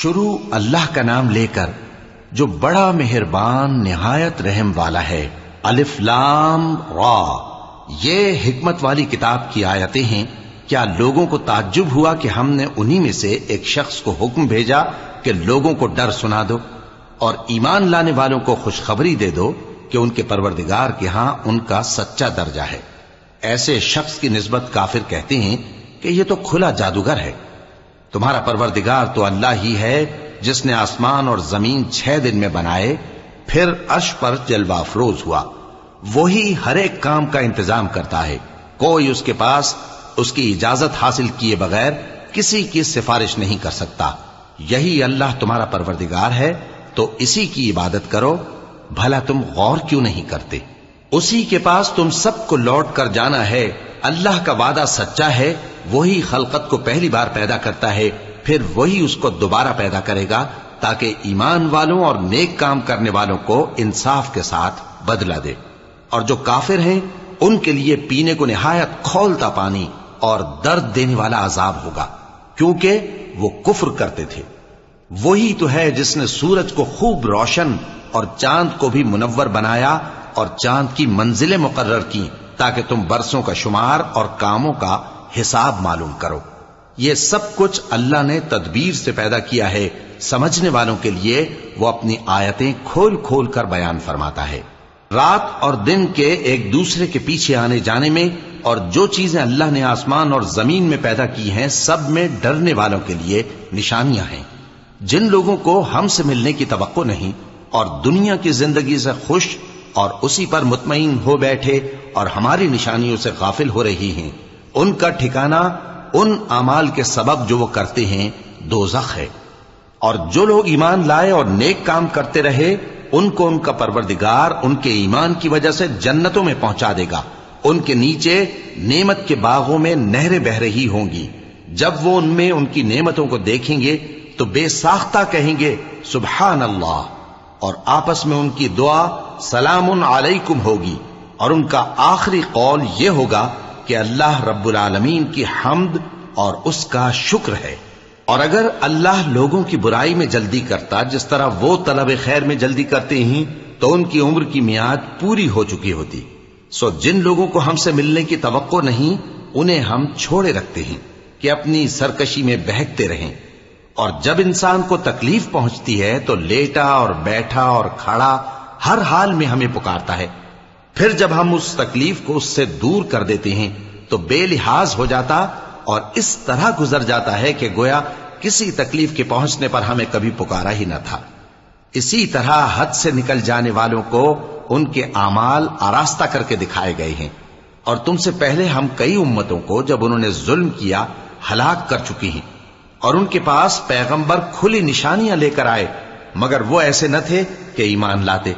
شروع اللہ کا نام لے کر جو بڑا مہربان نہایت رحم والا ہے۔ الف لام را، یہ حکمت والی کتاب کی آیتیں ہیں۔ کیا لوگوں کو تعجب ہوا کہ ہم نے انہی میں سے ایک شخص کو حکم بھیجا کہ لوگوں کو ڈر سنا دو اور ایمان لانے والوں کو خوشخبری دے دو کہ ان کے پروردگار کے ہاں ان کا سچا درجہ ہے۔ ایسے شخص کی نسبت کافر کہتے ہیں کہ یہ تو کھلا جادوگر ہے۔ تمہارا پروردگار تو اللہ ہی ہے جس نے آسمان اور زمین 6 دن میں بنائے، پھر عرش پر جلوہ افروز ہوا۔ وہی ہر ایک کام کا انتظام کرتا ہے، کوئی اس کے پاس اس کی اجازت حاصل کیے بغیر کسی کی سفارش نہیں کر سکتا۔ یہی اللہ تمہارا پروردگار ہے تو اسی کی عبادت کرو، بھلا تم غور کیوں نہیں کرتے؟ اسی کے پاس تم سب کو لوٹ کر جانا ہے۔ اللہ کا وعدہ سچا ہے، وہی خلقت کو پہلی بار پیدا کرتا ہے، پھر وہی اس کو دوبارہ پیدا کرے گا تاکہ ایمان والوں اور نیک کام کرنے والوں کو انصاف کے ساتھ بدلہ دے۔ اور جو کافر ہیں ان کے لیے پینے کو نہایت کھولتا پانی اور درد دینے والا عذاب ہوگا، کیونکہ وہ کفر کرتے تھے۔ وہی تو ہے جس نے سورج کو خوب روشن اور چاند کو بھی منور بنایا اور چاند کی منزلیں مقرر کی تاکہ تم برسوں کا شمار اور کاموں کا حساب معلوم کرو۔ یہ سب کچھ اللہ نے تدبیر سے پیدا کیا ہے، سمجھنے والوں کے لیے وہ اپنی آیتیں کھول کھول کر بیان فرماتا ہے۔ رات اور دن کے ایک دوسرے کے پیچھے آنے جانے میں اور جو چیزیں اللہ نے آسمان اور زمین میں پیدا کی ہیں سب میں ڈرنے والوں کے لیے نشانیاں ہیں۔ جن لوگوں کو ہم سے ملنے کی توقع نہیں اور دنیا کی زندگی سے خوش اور اسی پر مطمئن ہو بیٹھے اور ہماری نشانیوں سے غافل ہو رہی ہیں، ان کا ٹھکانہ ان اعمال کے سبب جو وہ کرتے ہیں دوزخ ہے۔ اور جو لوگ ایمان لائے اور نیک کام کرتے رہے ان کو ان کا پروردگار ان کے ایمان کی وجہ سے جنتوں میں پہنچا دے گا، ان کے نیچے نعمت کے باغوں میں نہریں بہ رہی ہوں گی۔ جب وہ ان میں ان کی نعمتوں کو دیکھیں گے تو بے ساختہ کہیں گے سبحان اللہ، اور آپس میں ان کی دعا سلام علیکم ہوگی، اور ان کا آخری قول یہ ہوگا کہ اللہ رب العالمین کی حمد اور اس کا شکر ہے۔ اور اگر اللہ لوگوں کی برائی میں جلدی کرتا جس طرح وہ طلب خیر میں جلدی کرتے ہیں تو ان کی عمر کی میعاد پوری ہو چکی ہوتی۔ سو جن لوگوں کو ہم سے ملنے کی توقع نہیں انہیں ہم چھوڑے رکھتے ہیں کہ اپنی سرکشی میں بہکتے رہیں، اور جب انسان کو تکلیف پہنچتی ہے تو لیٹا اور بیٹھا اور کھڑا ہر حال میں ہمیں پکارتا ہے، پھر جب ہم اس تکلیف کو اس سے دور کر دیتے ہیں تو بے لحاظ ہو جاتا اور اس طرح گزر جاتا ہے کہ گویا کسی تکلیف کے پہنچنے پر ہمیں کبھی پکارا ہی نہ تھا۔ اسی طرح حد سے نکل جانے والوں کو ان کے اعمال آراستہ کر کے دکھائے گئے ہیں، اور تم سے پہلے ہم کئی امتوں کو جب انہوں نے ظلم کیا ہلاک کر چکی ہیں، اور ان کے پاس پیغمبر کھلی نشانیاں لے کر آئے مگر وہ ایسے نہ تھے کہ ایمان لاتے۔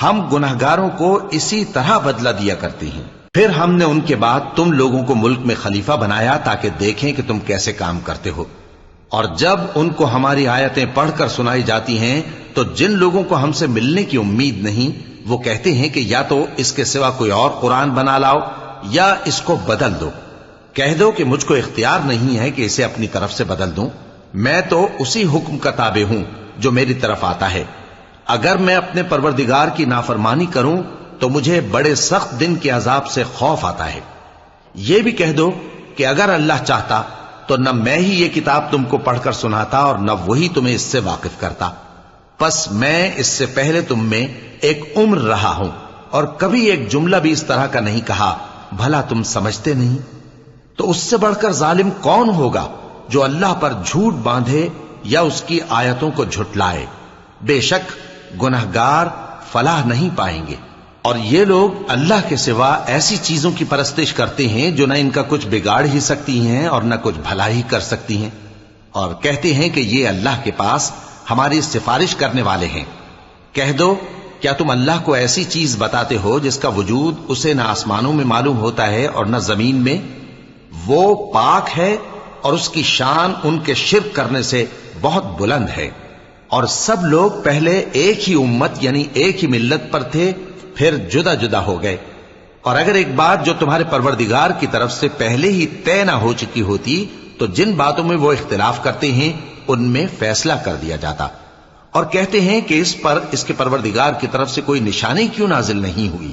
ہم گناہگاروں کو اسی طرح بدلہ دیا کرتے ہیں۔ پھر ہم نے ان کے بعد تم لوگوں کو ملک میں خلیفہ بنایا تاکہ دیکھیں کہ تم کیسے کام کرتے ہو، اور جب ان کو ہماری آیتیں پڑھ کر سنائی جاتی ہیں تو جن لوگوں کو ہم سے ملنے کی امید نہیں وہ کہتے ہیں کہ یا تو اس کے سوا کوئی اور قرآن بنا لاؤ یا اس کو بدل دو۔ کہہ دو کہ مجھ کو اختیار نہیں ہے کہ اسے اپنی طرف سے بدل دوں، میں تو اسی حکم کا تابع ہوں جو میری طرف آتا ہے۔ اگر میں اپنے پروردگار کی نافرمانی کروں تو مجھے بڑے سخت دن کے عذاب سے خوف آتا ہے۔ یہ بھی کہہ دو کہ اگر اللہ چاہتا تو نہ میں ہی یہ کتاب تم کو پڑھ کر سناتا اور نہ وہی تمہیں اس سے واقف کرتا، پس میں اس سے پہلے تم میں ایک عمر رہا ہوں اور کبھی ایک جملہ بھی اس طرح کا نہیں کہا، بھلا تم سمجھتے نہیں؟ تو اس سے بڑھ کر ظالم کون ہوگا جو اللہ پر جھوٹ باندھے یا اس کی آیتوں کو جھٹلائے؟ بے شک گناہگار فلاح نہیں پائیں گے۔ اور یہ لوگ اللہ کے سوا ایسی چیزوں کی پرستش کرتے ہیں جو نہ ان کا کچھ بگاڑ ہی سکتی ہیں اور نہ کچھ بھلا ہی کر سکتی ہیں، اور کہتے ہیں کہ یہ اللہ کے پاس ہماری سفارش کرنے والے ہیں۔ کہہ دو کیا تم اللہ کو ایسی چیز بتاتے ہو جس کا وجود اسے نہ آسمانوں میں معلوم ہوتا ہے اور نہ زمین میں؟ وہ پاک ہے اور اس کی شان ان کے شرک کرنے سے بہت بلند ہے۔ اور سب لوگ پہلے ایک ہی امت یعنی ایک ہی ملت پر تھے، پھر جدا جدا ہو گئے۔ اور اگر ایک بات جو تمہارے پروردگار کی طرف سے پہلے ہی طے نہ ہو چکی ہوتی تو جن باتوں میں وہ اختلاف کرتے ہیں ان میں فیصلہ کر دیا جاتا، اور کہتے ہیں کہ اس پر اس کے پروردگار کی طرف سے کوئی نشانی کیوں نازل نہیں ہوئی؟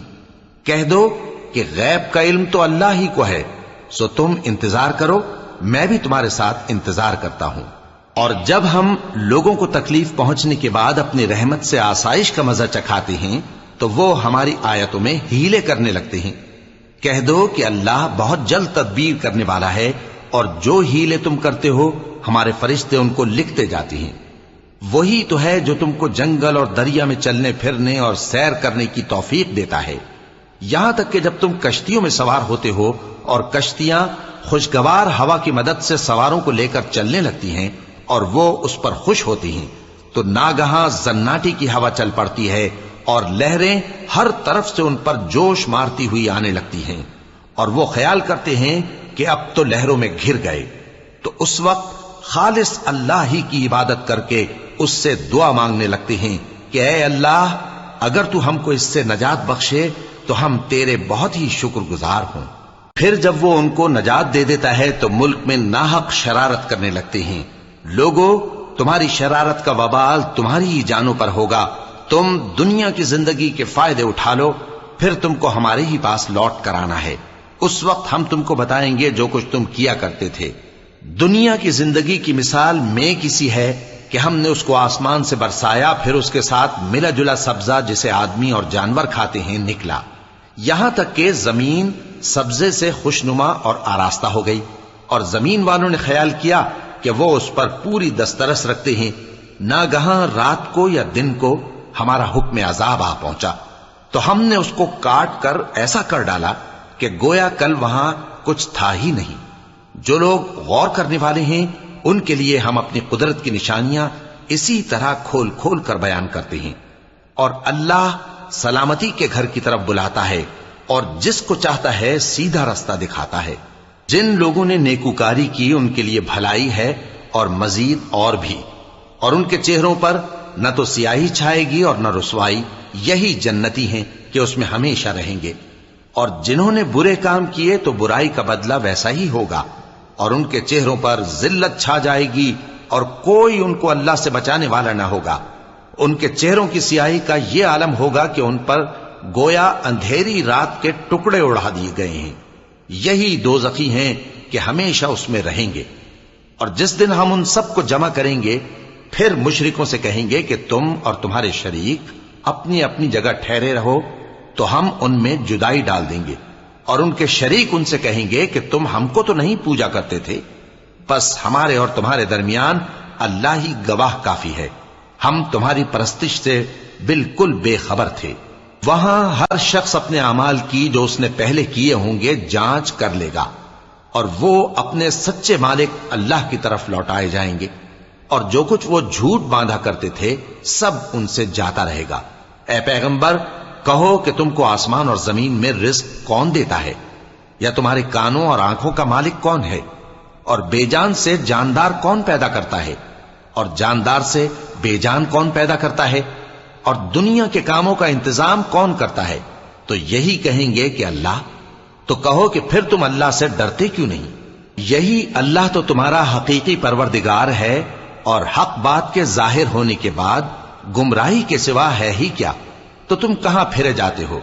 کہہ دو کہ غیب کا علم تو اللہ ہی کو ہے، سو تم انتظار کرو، میں بھی تمہارے ساتھ انتظار کرتا ہوں۔ اور جب ہم لوگوں کو تکلیف پہنچنے کے بعد اپنی رحمت سے آسائش کا مزہ چکھاتے ہیں تو وہ ہماری آیتوں میں ہیلے کرنے لگتے ہیں۔ کہہ دو کہ اللہ بہت جلد تدبیر کرنے والا ہے، اور جو ہیلے تم کرتے ہو ہمارے فرشتے ان کو لکھتے جاتے ہیں۔ وہی تو ہے جو تم کو جنگل اور دریا میں چلنے پھرنے اور سیر کرنے کی توفیق دیتا ہے، یہاں تک کہ جب تم کشتیوں میں سوار ہوتے ہو اور کشتیاں خوشگوار ہوا کی مدد سے سواروں کو لے کر چلنے لگتی ہیں اور وہ اس پر خوش ہوتی ہیں، تو ناگہاں زناٹی کی ہوا چل پڑتی ہے اور لہریں ہر طرف سے ان پر جوش مارتی ہوئی آنے لگتی ہیں، اور وہ خیال کرتے ہیں کہ اب تو لہروں میں گھر گئے، تو اس وقت خالص اللہ ہی کی عبادت کر کے اس سے دعا مانگنے لگتے ہیں کہ اے اللہ، اگر تو ہم کو اس سے نجات بخشے تو ہم تیرے بہت ہی شکر گزار ہوں۔ پھر جب وہ ان کو نجات دے دیتا ہے تو ملک میں ناحق شرارت کرنے لگتے ہیں۔ لوگو، تمہاری شرارت کا وبال تمہاری ہی جانوں پر ہوگا، تم دنیا کی زندگی کے فائدے اٹھا لو، پھر تم کو ہمارے ہی پاس لوٹ کر آنا ہے، اس وقت ہم تم کو بتائیں گے جو کچھ تم کیا کرتے تھے۔ دنیا کی زندگی کی مثال میں کسی ہے کہ ہم نے اس کو آسمان سے برسایا، پھر اس کے ساتھ ملا جلا سبزہ جسے آدمی اور جانور کھاتے ہیں نکلا، یہاں تک کہ زمین سبزے سے خوشنما اور آراستہ ہو گئی، اور زمین والوں نے خیال کیا کہ وہ اس پر پوری دسترس رکھتے ہیں۔ ناگہاں رات کو یا دن کو ہمارا حکم عذاب آ پہنچا تو ہم نے اس کو کاٹ کر ایسا کر ڈالا کہ گویا کل وہاں کچھ تھا ہی نہیں۔ جو لوگ غور کرنے والے ہیں ان کے لیے ہم اپنی قدرت کی نشانیاں اسی طرح کھول کھول کر بیان کرتے ہیں، اور اللہ سلامتی کے گھر کی طرف بلاتا ہے اور جس کو چاہتا ہے سیدھا رستہ دکھاتا ہے۔ جن لوگوں نے نیکوکاری کی ان کے لیے بھلائی ہے اور مزید اور بھی، اور ان کے چہروں پر نہ تو سیاہی چھائے گی اور نہ رسوائی، یہی جنتی ہیں کہ اس میں ہمیشہ رہیں گے۔ اور جنہوں نے برے کام کیے تو برائی کا بدلہ ویسا ہی ہوگا، اور ان کے چہروں پر ذلت چھا جائے گی اور کوئی ان کو اللہ سے بچانے والا نہ ہوگا۔ ان کے چہروں کی سیاہی کا یہ عالم ہوگا کہ ان پر گویا اندھیری رات کے ٹکڑے اڑا دیے گئے ہیں، یہی دوزخی ہیں کہ ہمیشہ اس میں رہیں گے۔ اور جس دن ہم ان سب کو جمع کریں گے پھر مشرکوں سے کہیں گے کہ تم اور تمہارے شریک اپنی اپنی جگہ ٹھہرے رہو، تو ہم ان میں جدائی ڈال دیں گے، اور ان کے شریک ان سے کہیں گے کہ تم ہم کو تو نہیں پوجا کرتے تھے، بس ہمارے اور تمہارے درمیان اللہ ہی گواہ کافی ہے، ہم تمہاری پرستش سے بالکل بے خبر تھے۔ وہاں ہر شخص اپنے اعمال کی جو اس نے پہلے کیے ہوں گے جانچ کر لے گا، اور وہ اپنے سچے مالک اللہ کی طرف لوٹائے جائیں گے، اور جو کچھ وہ جھوٹ باندھا کرتے تھے سب ان سے جاتا رہے گا۔ اے پیغمبر، کہو کہ تم کو آسمان اور زمین میں رزق کون دیتا ہے، یا تمہارے کانوں اور آنکھوں کا مالک کون ہے، اور بے جان سے جاندار کون پیدا کرتا ہے، اور جاندار سے بے جان کون پیدا کرتا ہے، اور دنیا کے کاموں کا انتظام کون کرتا ہے؟ تو یہی کہیں گے کہ اللہ۔ تو کہو کہ پھر تم اللہ سے ڈرتے کیوں نہیں؟ یہی اللہ تو تمہارا حقیقی پروردگار ہے، اور حق بات کے ظاہر ہونے کے بعد گمراہی کے سوا ہے ہی کیا؟ تو تم کہاں پھرے جاتے ہو؟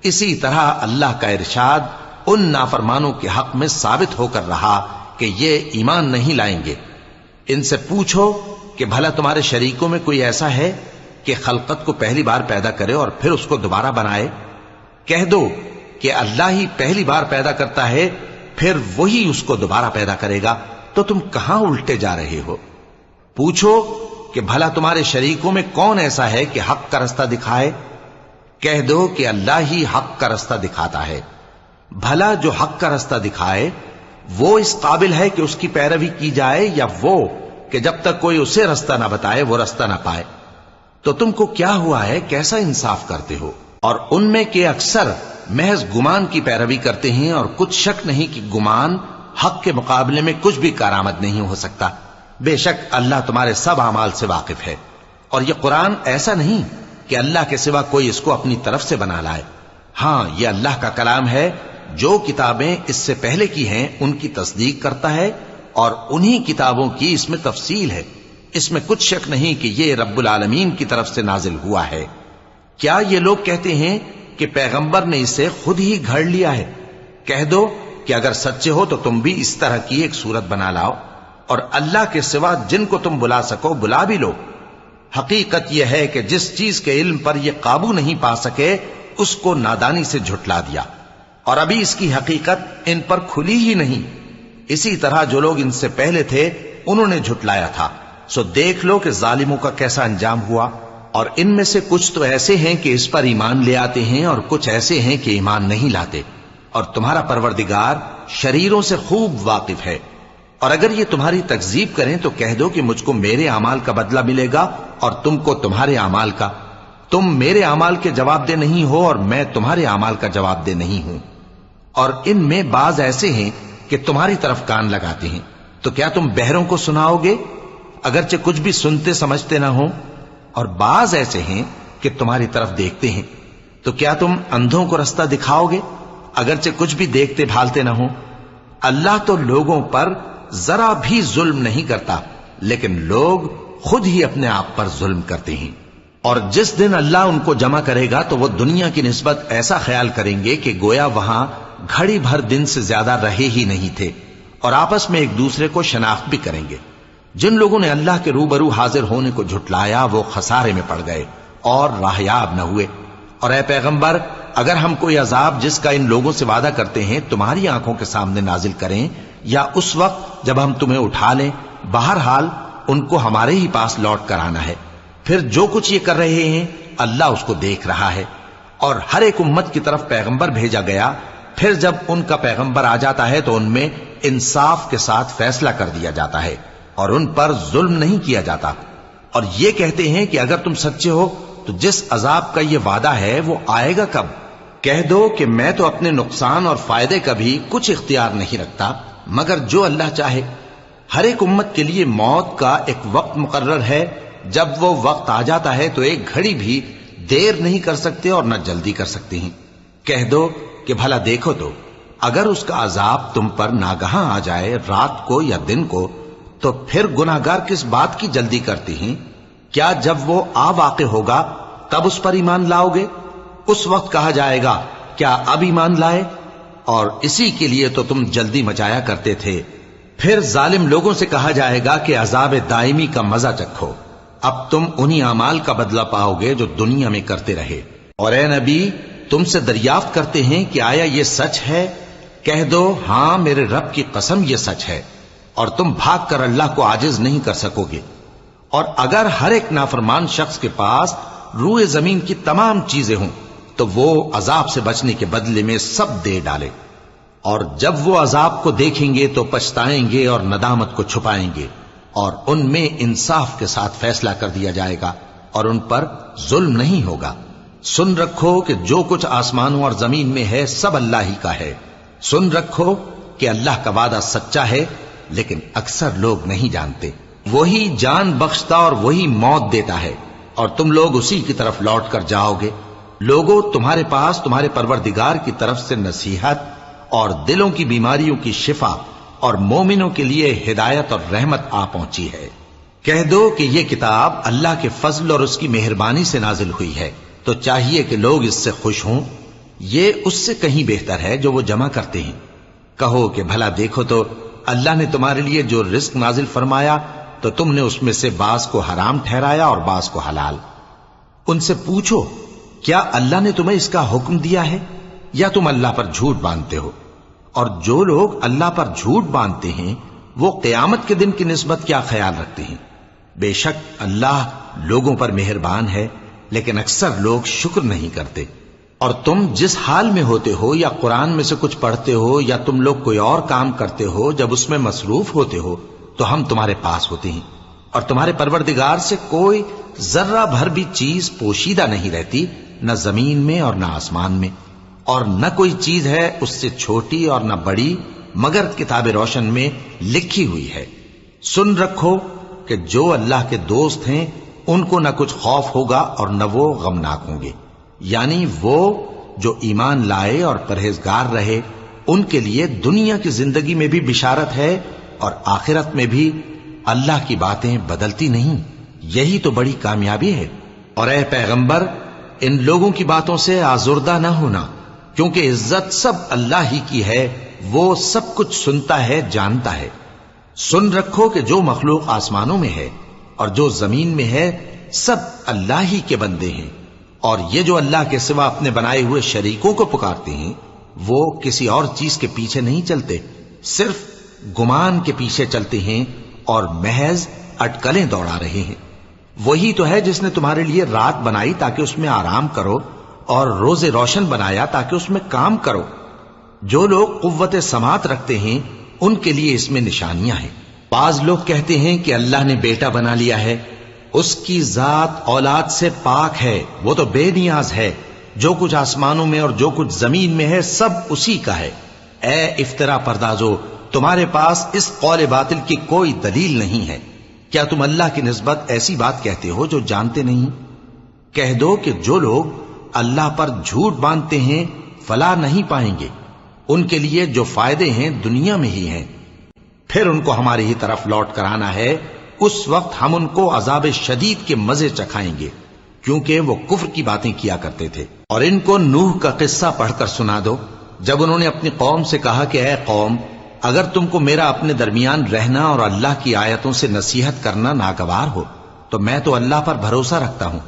اسی طرح اللہ کا ارشاد ان نافرمانوں کے حق میں ثابت ہو کر رہا کہ یہ ایمان نہیں لائیں گے۔ ان سے پوچھو کہ بھلا تمہارے شریکوں میں کوئی ایسا ہے کہ خلقت کو پہلی بار پیدا کرے اور پھر اس کو دوبارہ بنائے؟ کہہ دو کہ اللہ ہی پہلی بار پیدا کرتا ہے، پھر وہی اس کو دوبارہ پیدا کرے گا، تو تم کہاں الٹے جا رہے ہو؟ پوچھو کہ بھلا تمہارے شریکوں میں کون ایسا ہے کہ حق کا رستہ دکھائے؟ کہہ دو کہ اللہ ہی حق کا رستہ دکھاتا ہے۔ بھلا جو حق کا رستہ دکھائے وہ اس قابل ہے کہ اس کی پیروی کی جائے، یا وہ کہ جب تک کوئی اسے رستہ نہ بتائے وہ رستہ نہ پائے؟ تو تم کو کیا ہوا ہے، کیسا انصاف کرتے ہو؟ اور ان میں کے اکثر محض گمان کی پیروی کرتے ہیں، اور کچھ شک نہیں کہ گمان حق کے مقابلے میں کچھ بھی کارآمد نہیں ہو سکتا۔ بے شک اللہ تمہارے سب اعمال سے واقف ہے، اور یہ قرآن ایسا نہیں کہ اللہ کے سوا کوئی اس کو اپنی طرف سے بنا لائے۔ ہاں، یہ اللہ کا کلام ہے، جو کتابیں اس سے پہلے کی ہیں ان کی تصدیق کرتا ہے، اور انہی کتابوں کی اس میں تفصیل ہے۔ اس میں کچھ شک نہیں کہ یہ رب العالمین کی طرف سے نازل ہوا ہے۔ کیا یہ لوگ کہتے ہیں کہ پیغمبر نے اسے خود ہی گھڑ لیا ہے؟ کہہ دو کہ اگر سچے ہو تو تم بھی اس طرح کی ایک صورت بنا لاؤ اور اللہ کے سوا جن کو تم بلا سکو بلا بھی لو۔ حقیقت یہ ہے کہ جس چیز کے علم پر یہ قابو نہیں پا سکے اس کو نادانی سے جھٹلا دیا، اور ابھی اس کی حقیقت ان پر کھلی ہی نہیں۔ اسی طرح جو لوگ ان سے پہلے تھے انہوں نے جھٹلایا تھا، سو دیکھ لو کہ ظالموں کا کیسا انجام ہوا۔ اور ان میں سے کچھ تو ایسے ہیں کہ اس پر ایمان لے آتے ہیں اور کچھ ایسے ہیں کہ ایمان نہیں لاتے، اور تمہارا پروردگار شریروں سے خوب واقف ہے۔ اور اگر یہ تمہاری تکذیب کریں تو کہہ دو کہ مجھ کو میرے اعمال کا بدلہ ملے گا اور تم کو تمہارے اعمال کا۔ تم میرے اعمال کے جواب دہ نہیں ہو اور میں تمہارے اعمال کا جواب دہ نہیں ہوں۔ اور ان میں بعض ایسے ہیں کہ تمہاری طرف کان لگاتے ہیں، تو کیا تم بہروں کو سناؤ گے اگرچہ کچھ بھی سنتے سمجھتے نہ ہو؟ اور بعض ایسے ہیں کہ تمہاری طرف دیکھتے ہیں، تو کیا تم اندھوں کو رستہ دکھاؤ گے اگرچہ کچھ بھی دیکھتے بھالتے نہ ہو؟ اللہ تو لوگوں پر ذرا بھی ظلم نہیں کرتا، لیکن لوگ خود ہی اپنے آپ پر ظلم کرتے ہیں۔ اور جس دن اللہ ان کو جمع کرے گا تو وہ دنیا کی نسبت ایسا خیال کریں گے کہ گویا وہاں گھڑی بھر دن سے زیادہ رہے ہی نہیں تھے، اور آپس میں ایک دوسرے کو شناخت بھی کریں گے۔ جن لوگوں نے اللہ کے روبرو حاضر ہونے کو جھٹلایا وہ خسارے میں پڑ گئے اور راہیاب نہ ہوئے۔ اور اے پیغمبر، اگر ہم کوئی عذاب جس کا ان لوگوں سے وعدہ کرتے ہیں تمہاری آنکھوں کے سامنے نازل کریں یا اس وقت جب ہم تمہیں اٹھا لیں، بہرحال ان کو ہمارے ہی پاس لوٹ کر آنا ہے۔ پھر جو کچھ یہ کر رہے ہیں اللہ اس کو دیکھ رہا ہے۔ اور ہر ایک امت کی طرف پیغمبر بھیجا گیا، پھر جب ان کا پیغمبر آ جاتا ہے تو ان میں انصاف کے ساتھ فیصلہ کر دیا جاتا ہے اور ان پر ظلم نہیں کیا جاتا۔ اور یہ کہتے ہیں کہ اگر تم سچے ہو تو جس عذاب کا یہ وعدہ ہے وہ آئے گا کب؟ کہہ دو کہ میں تو اپنے نقصان اور فائدے کا بھی کچھ اختیار نہیں رکھتا مگر جو اللہ چاہے۔ ہر ایک امت کے لیے موت کا ایک وقت مقرر ہے، جب وہ وقت آ جاتا ہے تو ایک گھڑی بھی دیر نہیں کر سکتے اور نہ جلدی کر سکتے ہیں۔ کہہ دو کہ بھلا دیکھو تو اگر اس کا عذاب تم پر ناگہاں آ جائے رات کو یا دن کو تو پھر گناہگار کس بات کی جلدی کرتے ہیں؟ کیا جب وہ آ واقع ہوگا تب اس پر ایمان لاؤ گے؟ اس وقت کہا جائے گا کیا اب ایمان لائے؟ اور اسی کے لیے تو تم جلدی مچایا کرتے تھے۔ پھر ظالم لوگوں سے کہا جائے گا کہ عذاب دائمی کا مزہ چکھو، اب تم انہی اعمال کا بدلہ پاؤ گے جو دنیا میں کرتے رہے۔ اور اے نبی، تم سے دریافت کرتے ہیں کہ آیا یہ سچ ہے؟ کہہ دو ہاں میرے رب کی قسم یہ سچ ہے، اور تم بھاگ کر اللہ کو عاجز نہیں کر سکو گے۔ اور اگر ہر ایک نافرمان شخص کے پاس روئے زمین کی تمام چیزیں ہوں تو وہ عذاب سے بچنے کے بدلے میں سب دے ڈالے، اور جب وہ عذاب کو دیکھیں گے تو پچھتائیں گے اور ندامت کو چھپائیں گے، اور ان میں انصاف کے ساتھ فیصلہ کر دیا جائے گا اور ان پر ظلم نہیں ہوگا۔ سن رکھو کہ جو کچھ آسمانوں اور زمین میں ہے سب اللہ ہی کا ہے۔ سن رکھو کہ اللہ کا وعدہ سچا ہے، لیکن اکثر لوگ نہیں جانتے۔ وہی جان بخشتا اور وہی موت دیتا ہے، اور تم لوگ اسی کی طرف لوٹ کر جاؤ گے۔ لوگوں، تمہارے پاس تمہارے پروردگار کی طرف سے نصیحت اور دلوں کی بیماریوں کی شفا اور مومنوں کے لیے ہدایت اور رحمت آ پہنچی ہے۔ کہہ دو کہ یہ کتاب اللہ کے فضل اور اس کی مہربانی سے نازل ہوئی ہے، تو چاہیے کہ لوگ اس سے خوش ہوں۔ یہ اس سے کہیں بہتر ہے جو وہ جمع کرتے ہیں۔ کہو کہ بھلا دیکھو تو اللہ نے تمہارے لیے جو رزق نازل فرمایا تو تم نے اس میں سے بعض کو حرام ٹھہرایا اور بعض کو حلال۔ ان سے پوچھو کیا اللہ نے تمہیں اس کا حکم دیا ہے یا تم اللہ پر جھوٹ باندھتے ہو؟ اور جو لوگ اللہ پر جھوٹ باندھتے ہیں وہ قیامت کے دن کی نسبت کیا خیال رکھتے ہیں؟ بے شک اللہ لوگوں پر مہربان ہے، لیکن اکثر لوگ شکر نہیں کرتے۔ اور تم جس حال میں ہوتے ہو یا قرآن میں سے کچھ پڑھتے ہو یا تم لوگ کوئی اور کام کرتے ہو، جب اس میں مصروف ہوتے ہو تو ہم تمہارے پاس ہوتے ہیں، اور تمہارے پروردگار سے کوئی ذرہ بھر بھی چیز پوشیدہ نہیں رہتی، نہ زمین میں اور نہ آسمان میں، اور نہ کوئی چیز ہے اس سے چھوٹی اور نہ بڑی مگر کتاب روشن میں لکھی ہوئی ہے۔ سن رکھو کہ جو اللہ کے دوست ہیں ان کو نہ کچھ خوف ہوگا اور نہ وہ غمناک ہوں گے، یعنی وہ جو ایمان لائے اور پرہیزگار رہے ان کے لیے دنیا کی زندگی میں بھی بشارت ہے اور آخرت میں بھی اللہ کی باتیں بدلتی نہیں، یہی تو بڑی کامیابی ہے۔ اور اے پیغمبر، ان لوگوں کی باتوں سے آزردہ نہ ہونا، کیونکہ عزت سب اللہ ہی کی ہے، وہ سب کچھ سنتا ہے، جانتا ہے۔ سن رکھو کہ جو مخلوق آسمانوں میں ہے اور جو زمین میں ہے سب اللہ ہی کے بندے ہیں، اور یہ جو اللہ کے سوا اپنے بنائے ہوئے شریکوں کو پکارتے ہیں وہ کسی اور چیز کے پیچھے نہیں چلتے، صرف گمان کے پیچھے چلتے ہیں اور محض اٹکلیں دوڑا رہے ہیں۔ وہی تو ہے جس نے تمہارے لیے رات بنائی تاکہ اس میں آرام کرو، اور روز روشن بنایا تاکہ اس میں کام کرو۔ جو لوگ قوت سماعت رکھتے ہیں ان کے لیے اس میں نشانیاں ہیں۔ بعض لوگ کہتے ہیں کہ اللہ نے بیٹا بنا لیا ہے، اس کی ذات اولاد سے پاک ہے، وہ تو بے نیاز ہے، جو کچھ آسمانوں میں اور جو کچھ زمین میں ہے سب اسی کا ہے۔ اے افترا پردازو، تمہارے پاس اس قول باطل کی کوئی دلیل نہیں ہے۔ کیا تم اللہ کی نسبت ایسی بات کہتے ہو جو جانتے نہیں؟ کہہ دو کہ جو لوگ اللہ پر جھوٹ باندھتے ہیں فلاح نہیں پائیں گے، ان کے لیے جو فائدے ہیں دنیا میں ہی ہیں، پھر ان کو ہماری ہی طرف لوٹ کر آنا ہے، اس وقت ہم ان کو عذاب شدید کے مزے چکھائیں گے، کیونکہ وہ کفر کی باتیں کیا کرتے تھے۔ اور ان کو نوح کا قصہ پڑھ کر سنا دو، جب انہوں نے اپنی قوم سے کہا کہ اے قوم، اگر تم کو میرا اپنے درمیان رہنا اور اللہ کی آیتوں سے نصیحت کرنا ناگوار ہو تو میں تو اللہ پر بھروسہ رکھتا ہوں،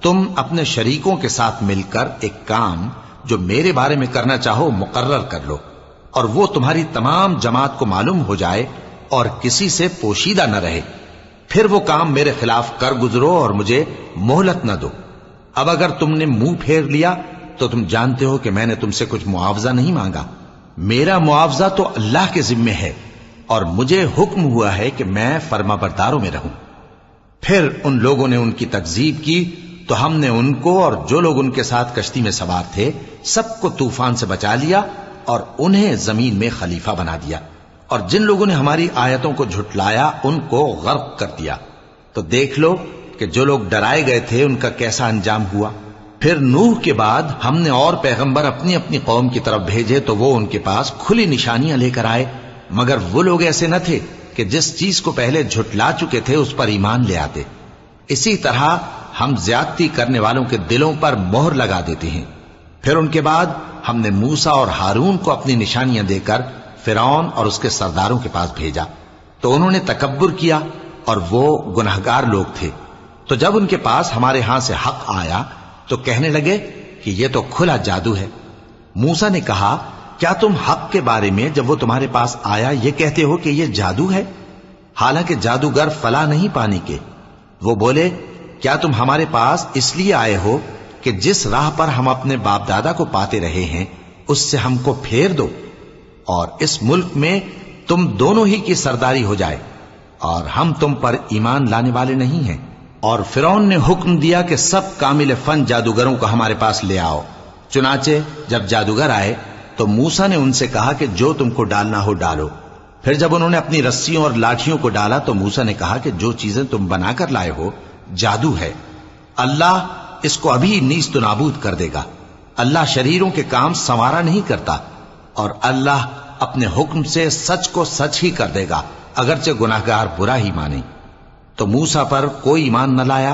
تم اپنے شریکوں کے ساتھ مل کر ایک کام جو میرے بارے میں کرنا چاہو مقرر کر لو، اور وہ تمہاری تمام جماعت کو معلوم ہو جائے اور کسی سے پوشیدہ نہ رہے، پھر وہ کام میرے خلاف کر گزرو اور مجھے مہلت نہ دو۔ اب اگر تم نے منہ پھیر لیا تو تم جانتے ہو کہ میں نے تم سے کچھ معاوضہ نہیں مانگا، میرا معاوضہ تو اللہ کے ذمے ہے، اور مجھے حکم ہوا ہے کہ میں فرما برداروں میں رہوں۔ پھر ان لوگوں نے ان کی تکذیب کی تو ہم نے ان کو اور جو لوگ ان کے ساتھ کشتی میں سوار تھے سب کو طوفان سے بچا لیا اور انہیں زمین میں خلیفہ بنا دیا، اور جن لوگوں نے ہماری آیتوں کو جھٹلایا ان کو غرق کر دیا۔ تو دیکھ لو کہ جو لوگ ڈرائے گئے تھے ان کا کیسا انجام ہوا۔ پھر نوح کے بعد ہم نے اور پیغمبر اپنی اپنی قوم کی طرف بھیجے تو وہ ان کے پاس کھلی نشانیاں لے کر آئے، مگر وہ لوگ ایسے نہ تھے کہ جس چیز کو پہلے جھٹلا چکے تھے اس پر ایمان لے آتے۔ اسی طرح ہم زیادتی کرنے والوں کے دلوں پر مہر لگا دیتے ہیں۔ پھر ان کے بعد ہم نے موسیٰ اور ہارون کو اپنی نشانیاں دے کر فرعون اور اس کے سرداروں کے پاس بھیجا، تو انہوں نے تکبر کیا اور وہ گناہگار لوگ تھے۔ تو جب ان کے پاس ہمارے ہاں سے حق آیا تو کہنے لگے کہ یہ تو کھلا جادو ہے۔ موسیٰ نے کہا، کیا تم حق کے بارے میں جب وہ تمہارے پاس آیا یہ کہتے ہو کہ یہ جادو ہے، حالانکہ جادوگر فلاح نہیں پانے کے؟ وہ بولے، کیا تم ہمارے پاس اس لیے آئے ہو کہ جس راہ پر ہم اپنے باپ دادا کو پاتے رہے ہیں اس سے ہم کو پھیر دو، اور اس ملک میں تم دونوں ہی کی سرداری ہو جائے، اور ہم تم پر ایمان لانے والے نہیں ہیں؟ اور فرعون نے حکم دیا کہ سب کامل فن جادوگروں کو ہمارے پاس لے آؤ۔ چنانچہ جب جادوگر آئے تو موسیٰ نے ان سے کہا کہ جو تم کو ڈالنا ہو ڈالو۔ پھر جب انہوں نے اپنی رسیوں اور لاٹھیوں کو ڈالا تو موسیٰ نے کہا کہ جو چیزیں تم بنا کر لائے ہو جادو ہے، اللہ اس کو ابھی نیست و نابود کر دے گا۔ اللہ شریروں کے کام سنوارا نہیں کرتا، اور اللہ اپنے حکم سے سچ کو سچ ہی کر دے گا، اگرچہ گناہگار برا ہی مانے۔ تو موسیٰ پر کوئی ایمان نہ لایا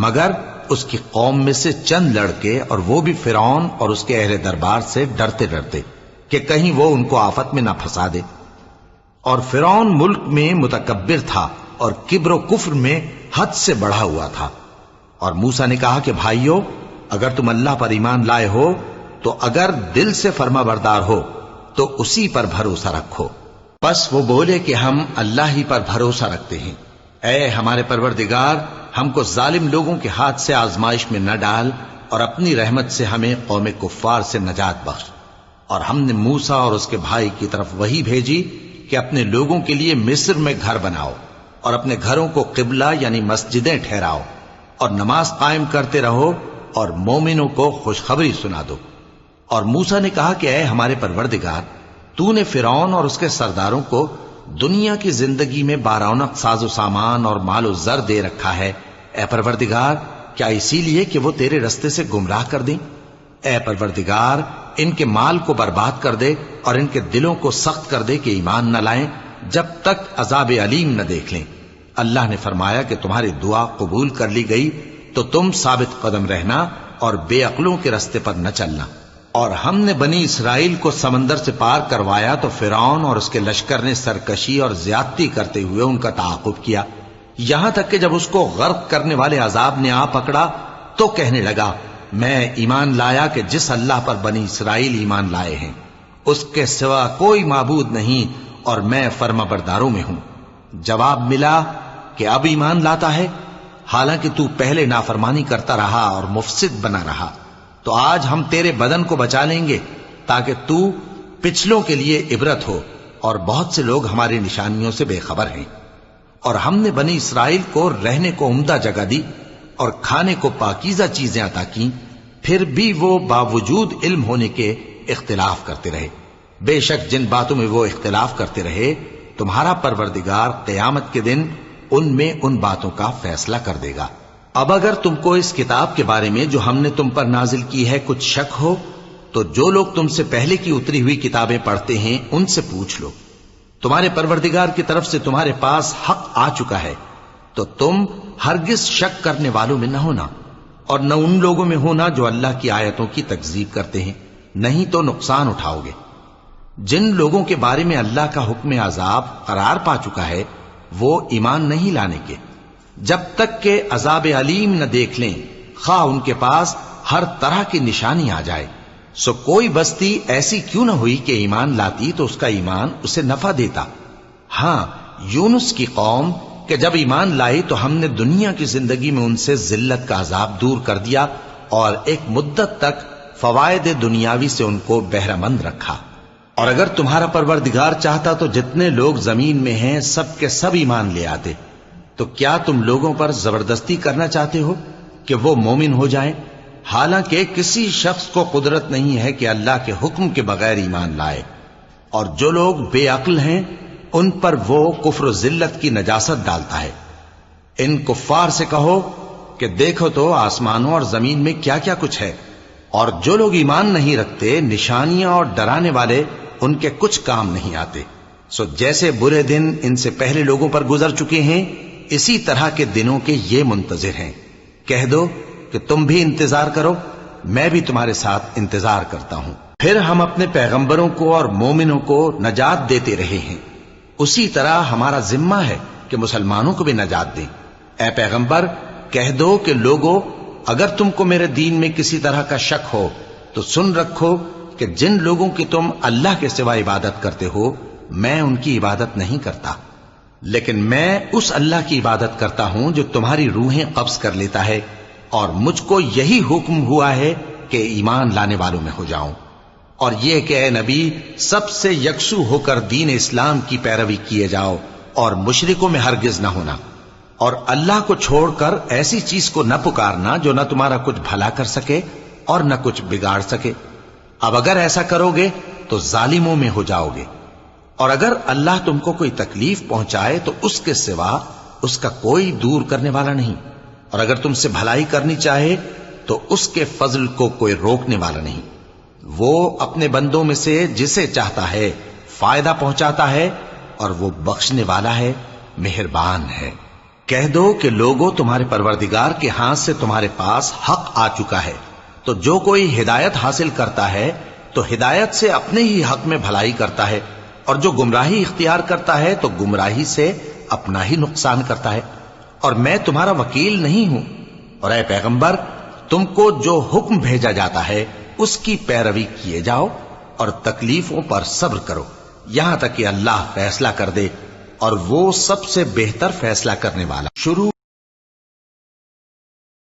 مگر اس کی قوم میں سے چند لڑکے، اور وہ بھی فرعون اور اس کے اہل دربار سے ڈرتے ڈرتے کہ کہیں وہ ان کو آفت میں نہ پھنسا دے۔ اور فرعون ملک میں متکبر تھا اور کبر و کفر میں حد سے بڑھا ہوا تھا۔ اور موسیٰ نے کہا کہ بھائیو، اگر تم اللہ پر ایمان لائے ہو تو اگر دل سے فرما بردار ہو تو اسی پر بھروسہ رکھو۔ بس وہ بولے کہ ہم اللہ ہی پر بھروسہ رکھتے ہیں۔ اے ہمارے پروردگار، ہم کو ظالم لوگوں کے ہاتھ سے آزمائش میں نہ ڈال، اور اپنی رحمت سے ہمیں قوم کفار سے نجات بخش۔ اور ہم نے موسیٰ اور اس کے بھائی کی طرف وحی بھیجی کہ اپنے لوگوں کے لیے مصر میں گھر بناؤ، اور اپنے گھروں کو قبلہ یعنی مسجدیں ٹھہراؤ، اور نماز قائم کرتے رہو، اور مومنوں کو خوشخبری سنا دو۔ اور موسیٰ نے کہا کہ اے ہمارے پروردگار، تو نے فرعون اور اس کے سرداروں کو دنیا کی زندگی میں بارونق ساز و سامان اور مال و زر دے رکھا ہے، اے پروردگار کیا اسی لیے کہ وہ تیرے رستے سے گمراہ کر دیں؟ اے پروردگار ان کے مال کو برباد کر دے اور ان کے دلوں کو سخت کر دے کہ ایمان نہ لائیں جب تک عذاب علیم نہ دیکھ لیں۔ اللہ نے فرمایا کہ تمہاری دعا قبول کر لی گئی تو تم ثابت قدم رہنا اور بے عقلوں کے رستے پر نہ چلنا۔ اور ہم نے بنی اسرائیل کو سمندر سے پار کروایا تو فرعون اور اس کے لشکر نے سرکشی اور زیادتی کرتے ہوئے ان کا تعاقب کیا، یہاں تک کہ جب اس کو غرق کرنے والے عذاب نے آ پکڑا تو کہنے لگا میں ایمان لایا کہ جس اللہ پر بنی اسرائیل ایمان لائے ہیں اس کے سوا کوئی معبود نہیں اور میں فرما برداروں میں ہوں۔ جواب ملا کہ اب ایمان لاتا ہے، حالانکہ تو پہلے نافرمانی کرتا رہا اور مفسد بنا رہا، تو آج ہم تیرے بدن کو بچا لیں گے تاکہ تو پچھلوں کے لیے عبرت ہو، اور بہت سے لوگ ہماری نشانیوں سے بے خبر ہیں۔ اور ہم نے بنی اسرائیل کو رہنے کو عمدہ جگہ دی اور کھانے کو پاکیزہ چیزیں عطا کیں، پھر بھی وہ باوجود علم ہونے کے اختلاف کرتے رہے۔ بے شک جن باتوں میں وہ اختلاف کرتے رہے تمہارا پروردگار قیامت کے دن ان میں ان باتوں کا فیصلہ کر دے گا۔ اب اگر تم کو اس کتاب کے بارے میں جو ہم نے تم پر نازل کی ہے کچھ شک ہو تو جو لوگ تم سے پہلے کی اتری ہوئی کتابیں پڑھتے ہیں ان سے پوچھ لو، تمہارے پروردگار کی طرف سے تمہارے پاس حق آ چکا ہے تو تم ہرگز شک کرنے والوں میں نہ ہونا، اور نہ ان لوگوں میں ہونا جو اللہ کی آیتوں کی تکذیب کرتے ہیں، نہیں تو نقصان اٹھاؤ گے۔ جن لوگوں کے بارے میں اللہ کا حکم عذاب قرار پا چکا ہے وہ ایمان نہیں لانے کے جب تک کہ عذاب علیم نہ دیکھ لیں، خواہ ان کے پاس ہر طرح کی نشانی آ جائے۔ سو کوئی بستی ایسی کیوں نہ ہوئی کہ ایمان لاتی تو اس کا ایمان اسے نفع دیتا۔ ہاں، یونس کی قوم کہ جب ایمان لائی تو ہم نے دنیا کی زندگی میں ان سے ذلت کا عذاب دور کر دیا اور ایک مدت تک فوائد دنیاوی سے ان کو بہرہ مند رکھا۔ اور اگر تمہارا پروردگار چاہتا تو جتنے لوگ زمین میں ہیں سب کے سب ایمان لے آتے، تو کیا تم لوگوں پر زبردستی کرنا چاہتے ہو کہ وہ مومن ہو جائیں؟ حالانکہ کسی شخص کو قدرت نہیں ہے کہ اللہ کے حکم کے بغیر ایمان لائے، اور جو لوگ بے عقل ہیں ان پر وہ کفر و ذلت کی نجاست ڈالتا ہے۔ ان کفار سے کہو کہ دیکھو تو آسمانوں اور زمین میں کیا کیا کچھ ہے، اور جو لوگ ایمان نہیں رکھتے نشانیاں اور ڈرانے والے ان کے کچھ کام نہیں آتے۔ سو جیسے برے دن ان سے پہلے لوگوں پر گزر چکے ہیں اسی طرح کے دنوں کے یہ منتظر ہیں۔ کہہ دو کہ تم بھی انتظار کرو، میں بھی تمہارے ساتھ انتظار کرتا ہوں۔ پھر ہم اپنے پیغمبروں کو اور مومنوں کو نجات دیتے رہے ہیں، اسی طرح ہمارا ذمہ ہے کہ مسلمانوں کو بھی نجات دیں۔ اے پیغمبر کہہ دو کہ لوگو اگر تم کو میرے دین میں کسی طرح کا شک ہو تو سن رکھو کہ جن لوگوں کی تم اللہ کے سوا عبادت کرتے ہو میں ان کی عبادت نہیں کرتا، لیکن میں اس اللہ کی عبادت کرتا ہوں جو تمہاری روحیں قبض کر لیتا ہے، اور مجھ کو یہی حکم ہوا ہے کہ ایمان لانے والوں میں ہو جاؤں، اور یہ کہ اے نبی سب سے یکسو ہو کر دین اسلام کی پیروی کیے جاؤ اور مشرکوں میں ہرگز نہ ہونا، اور اللہ کو چھوڑ کر ایسی چیز کو نہ پکارنا جو نہ تمہارا کچھ بھلا کر سکے اور نہ کچھ بگاڑ سکے۔ اب اگر ایسا کرو گے تو ظالموں میں ہو جاؤ گے، اور اگر اللہ تم کو کوئی تکلیف پہنچائے تو اس کے سوا اس کا کوئی دور کرنے والا نہیں، اور اگر تم سے بھلائی کرنی چاہے تو اس کے فضل کو کوئی روکنے والا نہیں۔ وہ اپنے بندوں میں سے جسے چاہتا ہے فائدہ پہنچاتا ہے، اور وہ بخشنے والا ہے، مہربان ہے۔ کہہ دو کہ لوگوں تمہارے پروردگار کے ہاتھ سے تمہارے پاس حق آ چکا ہے، تو جو کوئی ہدایت حاصل کرتا ہے تو ہدایت سے اپنے ہی حق میں بھلائی کرتا ہے، اور جو گمراہی اختیار کرتا ہے تو گمراہی سے اپنا ہی نقصان کرتا ہے، اور میں تمہارا وکیل نہیں ہوں۔ اور اے پیغمبر تم کو جو حکم بھیجا جاتا ہے اس کی پیروی کیے جاؤ اور تکلیفوں پر صبر کرو یہاں تک کہ اللہ فیصلہ کر دے، اور وہ سب سے بہتر فیصلہ کرنے والا۔ شروع